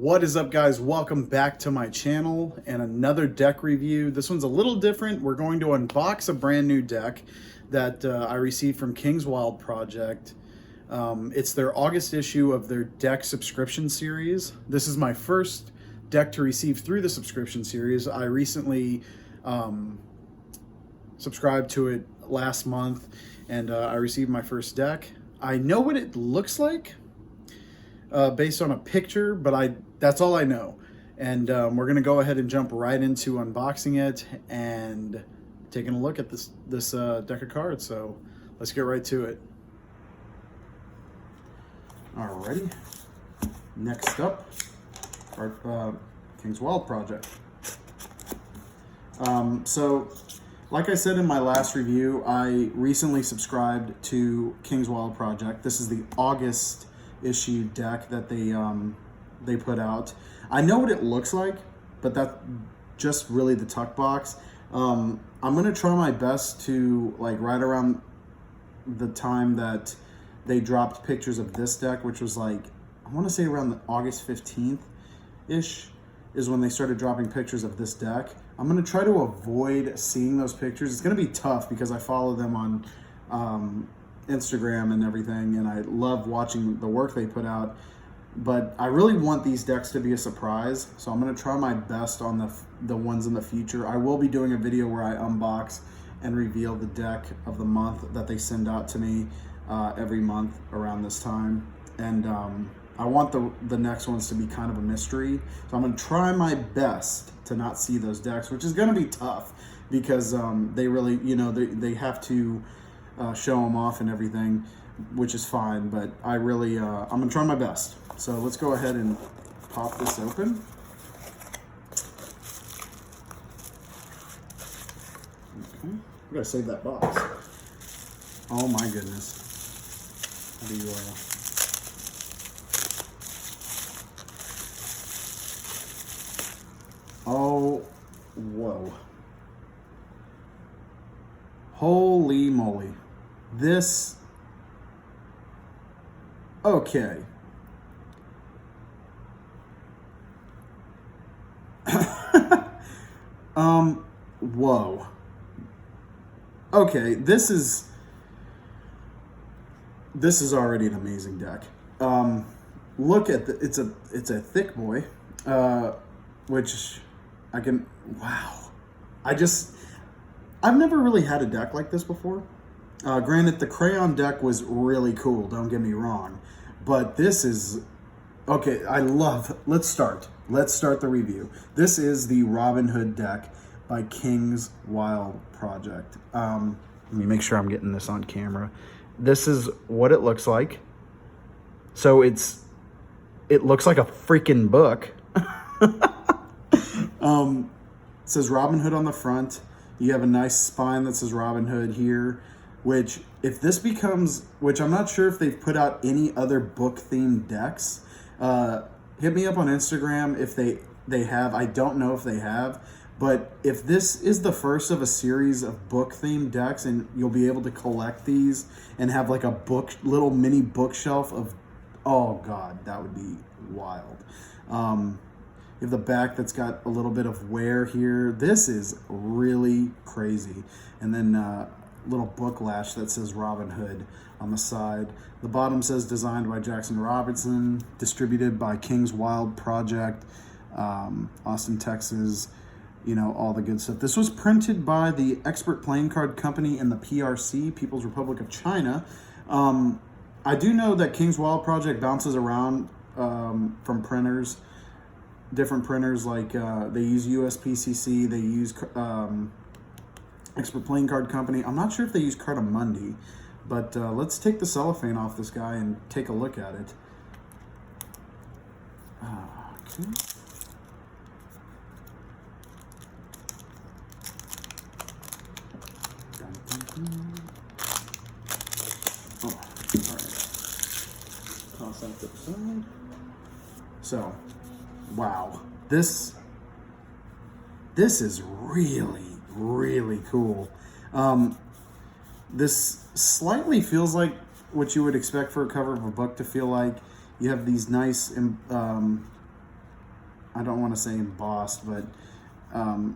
What is up, guys? Welcome back to my channel and another deck review. This one's a little different. We're going to unbox a brand new deck that I received from King's Wild Project. It's their August issue of their deck subscription series. This is my first deck to receive through the subscription series. I recently subscribed to it last month, and I received my first deck. I know what it looks like based on a picture, but that's all I know. And we're gonna go ahead and jump right into unboxing it and taking a look at this deck of cards. So let's get right to it. Alrighty. Next up, our King's Wild Project. So, like I said in my last review, I recently subscribed to King's Wild Project. This is the August issue deck that they put out. I know what it looks like, but that's just really the tuck box. I'm gonna try my best to, like, right around the time that they dropped pictures of this deck, which was like, I want to say around the August 15th ish is when they started dropping pictures of this deck. I'm gonna try to avoid seeing those pictures. It's gonna be tough because I follow them on Instagram and everything, and I love watching the work they put out, but I really want these decks to be a surprise, so I'm going to try my best on the ones in the future. I will be doing a video where I unbox and reveal the deck of the month that they send out to me every month around this time, and I want the next ones to be kind of a mystery, so I'm going to try my best to not see those decks, which is going to be tough because they really, they have to show them off and everything, which is fine, but I really, I'm gonna try my best. So let's go ahead and pop this open. Okay, we gotta save that box. Oh my goodness. How do you, oh, whoa. Holy moly. This, okay. Whoa. Okay, this is already an amazing deck. Look at it's a thick boy, which I can, wow. I've never really had a deck like this before. Granted, the crayon deck was really cool, don't get me wrong. But this is, okay, let's start the review. This is the Robin Hood deck by King's Wild Project. Let me make sure I'm getting this on camera. This is what it looks like. So it looks like a freaking book. It says Robin Hood on the front. You have a nice spine that says Robin Hood here, which if this becomes, which I'm not sure if they've put out any other book themed decks. Hit me up on Instagram if they have. I don't know if they have, but if this is the first of a series of book themed decks and you'll be able to collect these and have like a little mini bookshelf of, oh God, that would be wild. You have the back that's got a little bit of wear here. This is really crazy. And then little book lash that says Robin Hood on the side. The bottom says designed by Jackson Robertson, distributed by King's Wild Project, Austin, Texas, all the good stuff. This was printed by the Expert Playing Card Company and the PRC, People's Republic of China. I do know that King's Wild Project bounces around from printers, different printers, like they use USPCC, they use Expert Playing Card Company. I'm not sure if they use Cardamundi, but let's take the cellophane off this guy and take a look at it. Okay. Oh, all right. Toss that to the side. So, wow, this is really cool. This slightly feels like what you would expect for a cover of a book to feel like. You have these nice I don't want to say embossed, but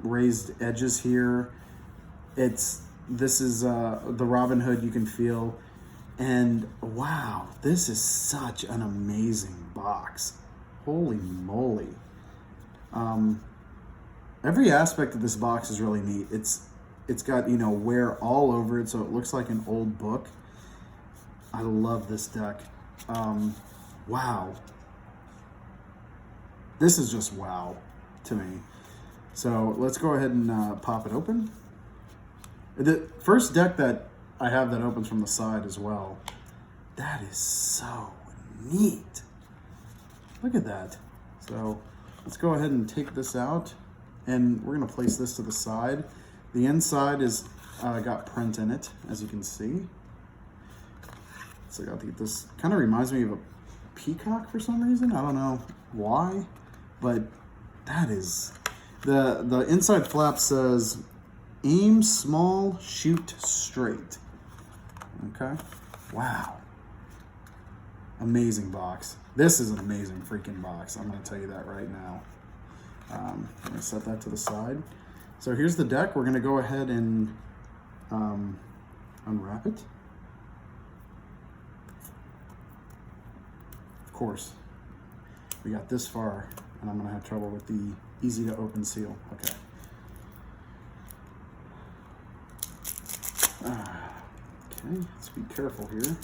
raised edges here. This is the Robin Hood you can feel. And wow, this is such an amazing box. Holy moly. Every aspect of this box is really neat. It's got, you know, wear all over it, so it looks like an old book. I love this deck. Wow. This is just wow to me. So let's go ahead and pop it open. The first deck that I have that opens from the side as well. That is so neat. Look at that. So let's go ahead and take this out, and we're gonna place this to the side. The inside is got print in it, as you can see. So I got this kind of reminds me of a peacock for some reason. I don't know why, but that is the inside flap says aim small, shoot straight. Okay. Wow. Amazing box. This is an amazing freaking box. I'm going to tell you that right now. I'm going to set that to the side. So here's the deck. We're going to go ahead and unwrap it. Of course, we got this far, and I'm going to have trouble with the easy to open seal. Okay. Okay, let's be careful here.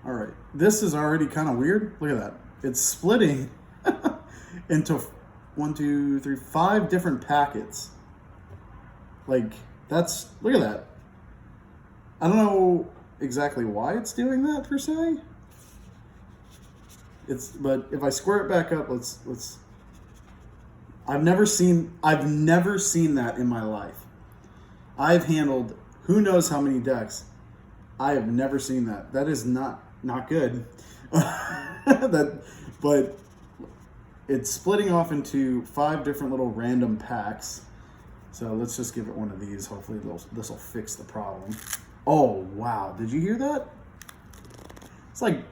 All right, this is already kind of weird. Look at that. It's splitting into 5 different packets. Like, look at that. I don't know exactly why it's doing that per se. But if I square it back up, let's I've never seen that in my life. I've handled who knows how many decks. I have never seen that. That is not good. But it's splitting off into 5 different little random packs. So let's just give it one of these. Hopefully this will fix the problem. Oh wow! Did you hear that? It's like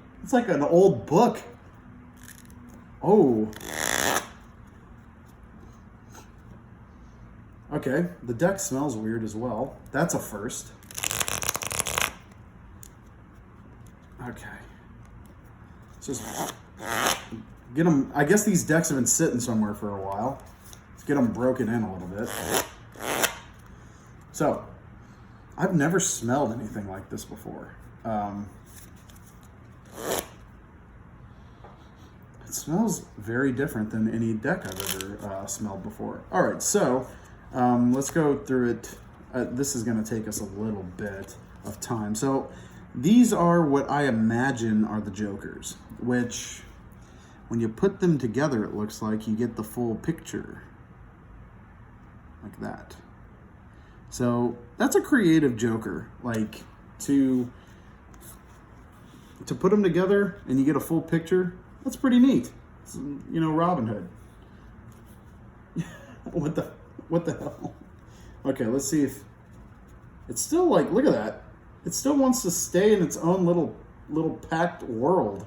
an old book. Oh. Okay, the deck smells weird as well. That's a first. Okay. Let's just get them. I guess these decks have been sitting somewhere for a while. Let's get them broken in a little bit. So, I've never smelled anything like this before. It smells very different than any deck I've ever smelled before. All right, so let's go through it. This is going to take us a little bit of time. So these are what I imagine are the Jokers, which when you put them together, it looks like you get the full picture like that. So that's a creative Joker, like to put them together and you get a full picture. That's pretty neat. It's, you know, Robin Hood. What the hell? Okay, let's see if it's still like, look at that. It still wants to stay in its own little packed world.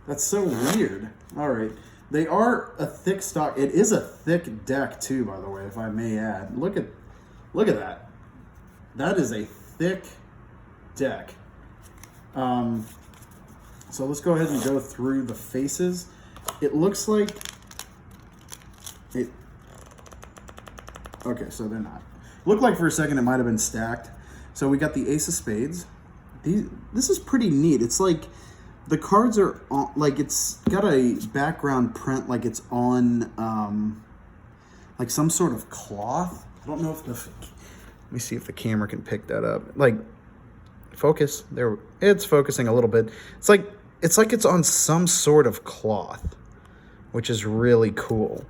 That's so weird. All right. They are a thick stock. It is a thick deck too, by the way, if I may add. Look at that. That is a thick deck. So let's go ahead and go through the faces. It looks like it. Okay, so they're not. Looked like for a second it might have been stacked. So we got the Ace of Spades. This is pretty neat. It's like the cards are on, like it's got a background print like it's on like some sort of cloth. I don't know if let me see if the camera can pick that up. Like, focus. There, it's focusing a little bit. It's like it's on some sort of cloth, which is really cool.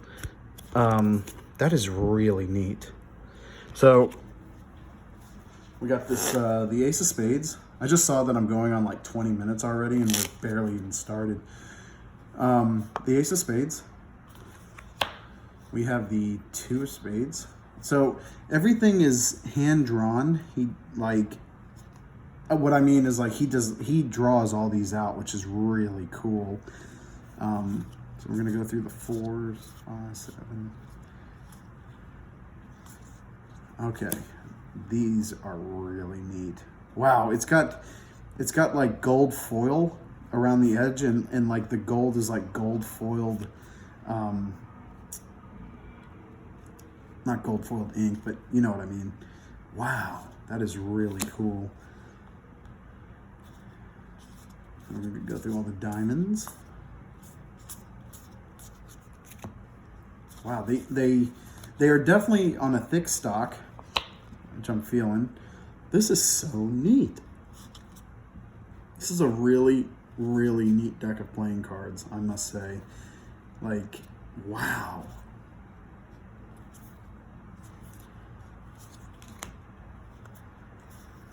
That is really neat. So we got this the Ace of Spades. I just saw that I'm going on like 20 minutes already and we're barely even started. The Ace of Spades. We have the Two of Spades. So everything is hand drawn. what I mean is like he draws all these out, which is really cool. So we're gonna go through the 4s, 5, 7. Okay, these are really neat. Wow, it's got like gold foil around the edge, and like the gold is like gold foiled, not gold foiled ink, but you know what I mean. Wow, that is really cool. We're gonna go through all the diamonds. Wow, they are definitely on a thick stock, which I'm feeling. This is so neat. This is a really, really neat deck of playing cards, I must say. Like, wow.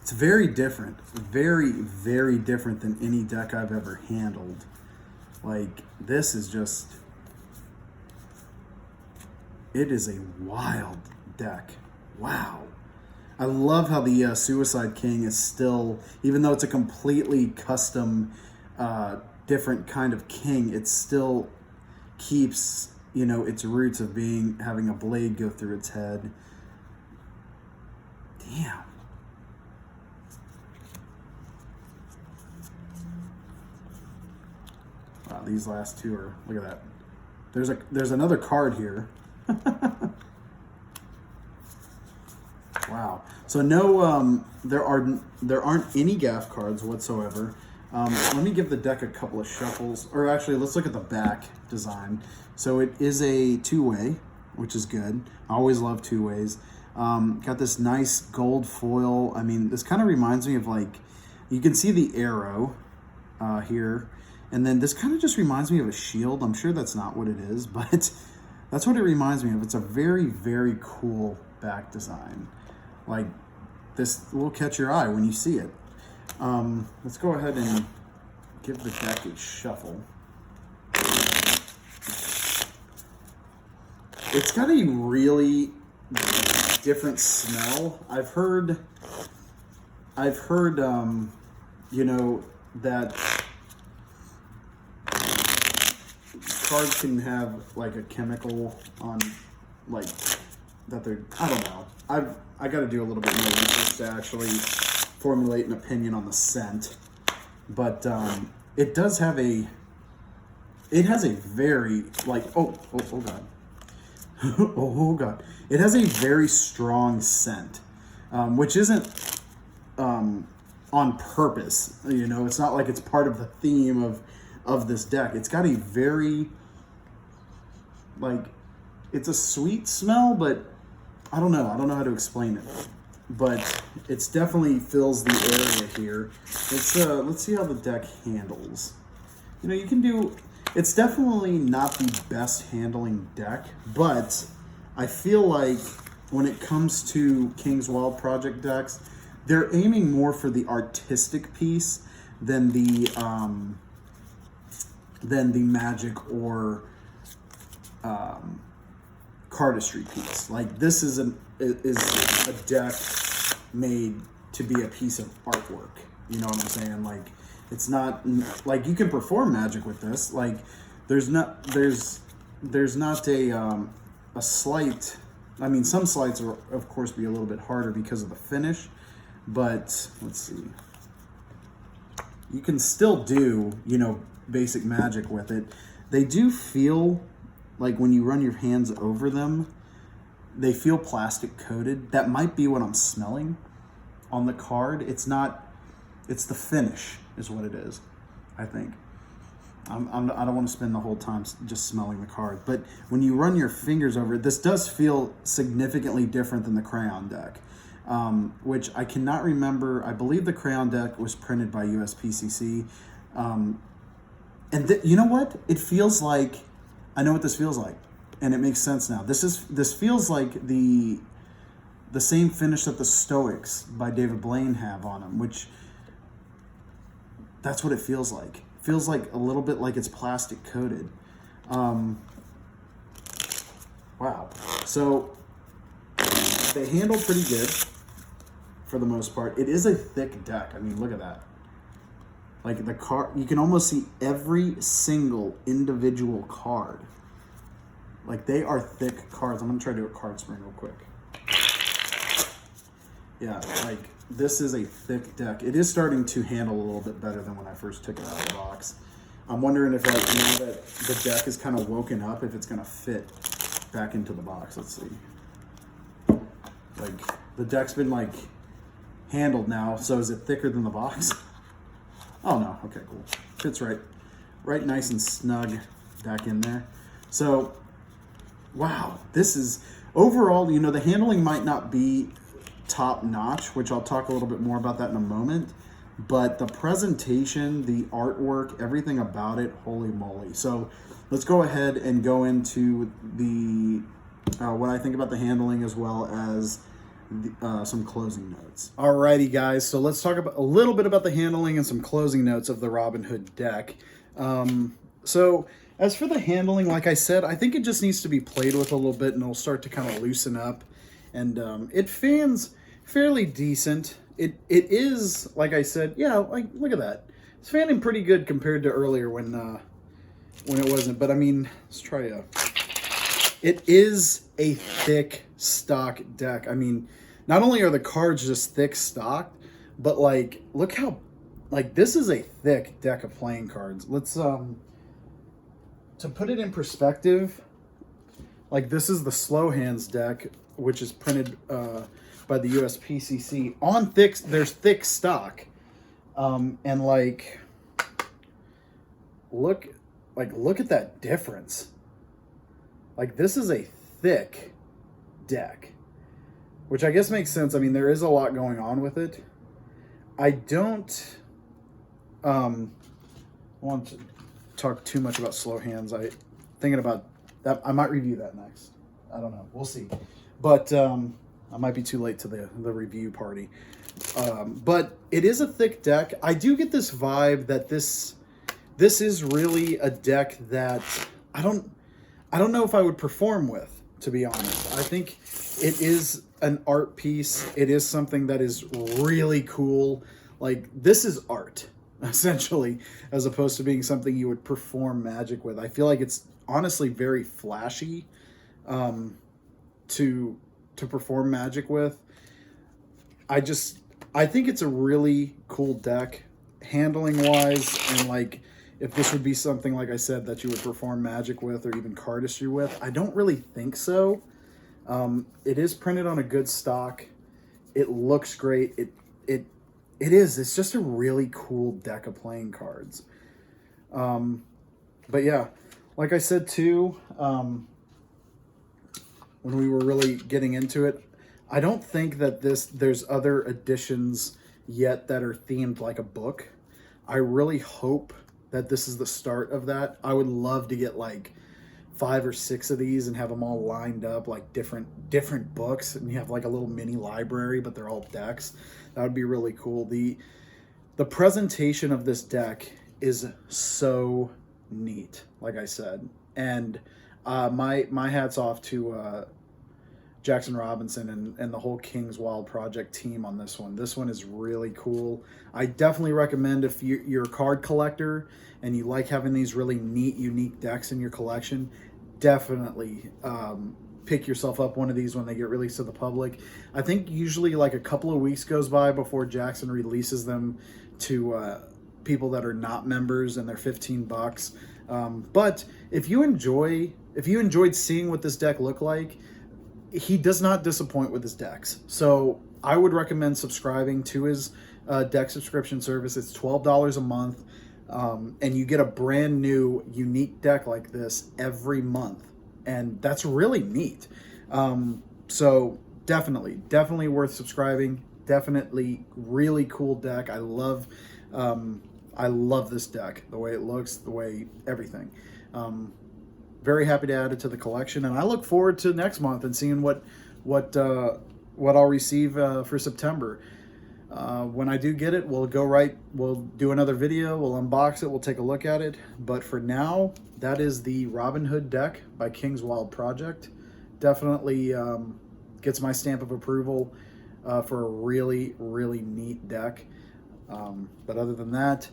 It's very different. Very, very different than any deck I've ever handled. Like, this is just... It is a wild deck. Wow. I love how the Suicide King is still, even though it's a completely custom, different kind of king, it still keeps, you know, its roots of having a blade go through its head. Damn. Wow, these last two are, look at that. There's another card here. Wow. So no, there aren't any gaff cards whatsoever. Let me give the deck a couple of shuffles, or actually, let's look at the back design. So it is a two-way, which is good. I always love two-ways. Got this nice gold foil. I mean, this kind of reminds me of, like, you can see the arrow here, and then this kind of just reminds me of a shield. I'm sure that's not what it is, but that's what it reminds me of. It's a very, very cool back design. Like, this will catch your eye when you see it. Let's go ahead and give the deck a shuffle. It's got a really different smell. I've heard, you know, that cards can have like a chemical on, like, that they're, I don't know. I got to do a little bit more research to actually formulate an opinion on the scent, but it does have a, it has a very, like, oh god, oh god, it has a very strong scent, which isn't on purpose. You know, it's not like it's part of the theme of this deck. It's got a very, like, it's a sweet smell, but I don't know how to explain it, but it's definitely fills the area here. Let's see how the deck handles. You know, you can do, it's definitely not the best handling deck, but I feel like when it comes to King's Wild Project decks, they're aiming more for the artistic piece than the magic or cardistry piece. Like, this is a deck made to be a piece of artwork. You know what I'm saying? Like, it's not like you can perform magic with this. Like, there's not a slight. I mean, some slights are of course be a little bit harder because of the finish, but let's see. You can still do, you know, basic magic with it. They do feel like when you run your hands over them, they feel plastic coated. That might be what I'm smelling on the card. It's not, it's the finish is what it is, I think. I don't want to spend the whole time just smelling the card. But when you run your fingers over it, this does feel significantly different than the crayon deck, which I cannot remember. I believe the crayon deck was printed by USPCC. And you know what? It feels like, I know what this feels like, and it makes sense now. This feels like the same finish that the Stoics by David Blaine have on them, which that's what it feels like. It feels like a little bit like it's plastic coated. Wow. So they handle pretty good for the most part. It is a thick deck. I mean, look at that. Like the card, you can almost see every single individual card. Like they are thick cards. I'm gonna try to do a card spring real quick. Yeah, like this is a thick deck. It is starting to handle a little bit better than when I first took it out of the box. I'm wondering if, like, now that the deck is kind of woken up, if it's gonna fit back into the box. Let's see. Like the deck's been like handled now, so is it thicker than the box? Oh no, okay, cool. Fits right nice and snug back in there. So, wow, this is, overall, you know, the handling might not be top notch, which I'll talk a little bit more about that in a moment, but the presentation, the artwork, everything about it, holy moly. So let's go ahead and go into the, what I think about the handling as well as some closing notes. Alrighty, guys, so let's talk about a little bit about the handling and some closing notes of the Robin Hood deck. So as for the handling, like I said, I think it just needs to be played with a little bit and it'll start to kind of loosen up. And it fans fairly decent. It is, like I said, yeah, like look at that. It's fanning pretty good compared to earlier when it wasn't. But I mean, let's try a. It is a thick stock deck. I mean, not only are the cards just thick stock, but like, look how, like, this is a thick deck of playing cards. Let's, to put it in perspective, like this is the Slow Hands deck, which is printed by the USPCC on thick, there's thick stock. And like, look at that difference. Like this is a thick deck, which I guess makes sense. I mean, there is a lot going on with it. I don't want to talk too much about Slow Hands. Thinking about that, I might review that next. I don't know. We'll see. But I might be too late to the review party. But it is a thick deck. I do get this vibe that this is really a deck that I don't know if I would perform with, to be honest. I think it is an art piece. It is something that is really cool. Like, this is art, essentially, as opposed to being something you would perform Magic with. I feel like it's honestly very flashy to perform Magic with. I think it's a really cool deck, handling-wise, and, like, if this would be something, like I said, that you would perform Magic with or even cardistry with. I don't really think so. It is printed on a good stock. It looks great. It's just a really cool deck of playing cards. But yeah, like I said too, when we were really getting into it, I don't think that there's other editions yet that are themed like a book. I really hope that this is the start of that. I would love to get like 5 or 6 of these and have them all lined up like different books, and you have like a little mini library, but they're all decks. That would be really cool. The presentation of this deck is so neat, like I said, and my hat's off to Jackson Robinson and the whole King's Wild Project team on this one. This one is really cool. I definitely recommend, if you're a card collector and you like having these really neat, unique decks in your collection, definitely pick yourself up one of these when they get released to the public. I think usually like a couple of weeks goes by before Jackson releases them to people that are not members, and they're $15. But if you enjoyed seeing what this deck looked like, he does not disappoint with his decks. So I would recommend subscribing to his deck subscription service. It's $12 a month, and you get a brand new unique deck like this every month, and that's really neat. So definitely worth subscribing. Definitely really cool deck. I love this deck, the way it looks, the way everything. Very happy to add it to the collection, and I look forward to next month and seeing what I'll receive for September. When I do get it, we'll do another video, we'll unbox it, we'll take a look at it. But for now, that is the Robin Hood deck by King's Wild Project. Definitely gets my stamp of approval. for a really, really neat deck. But other than that,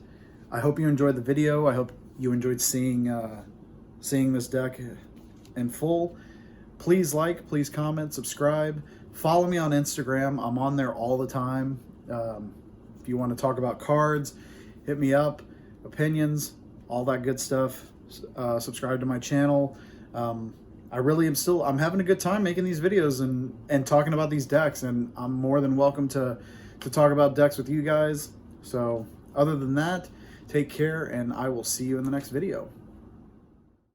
I hope you enjoyed the video. I hope you enjoyed seeing this deck in full. Please like, please comment, subscribe. Follow me on Instagram. I'm on there all the time. If you want to talk about cards, hit me up. Opinions, all that good stuff. Subscribe to my channel. I really am I'm having a good time making these videos and talking about these decks, and I'm more than welcome to talk about decks with you guys. So other than that, take care, and I will see you in the next video.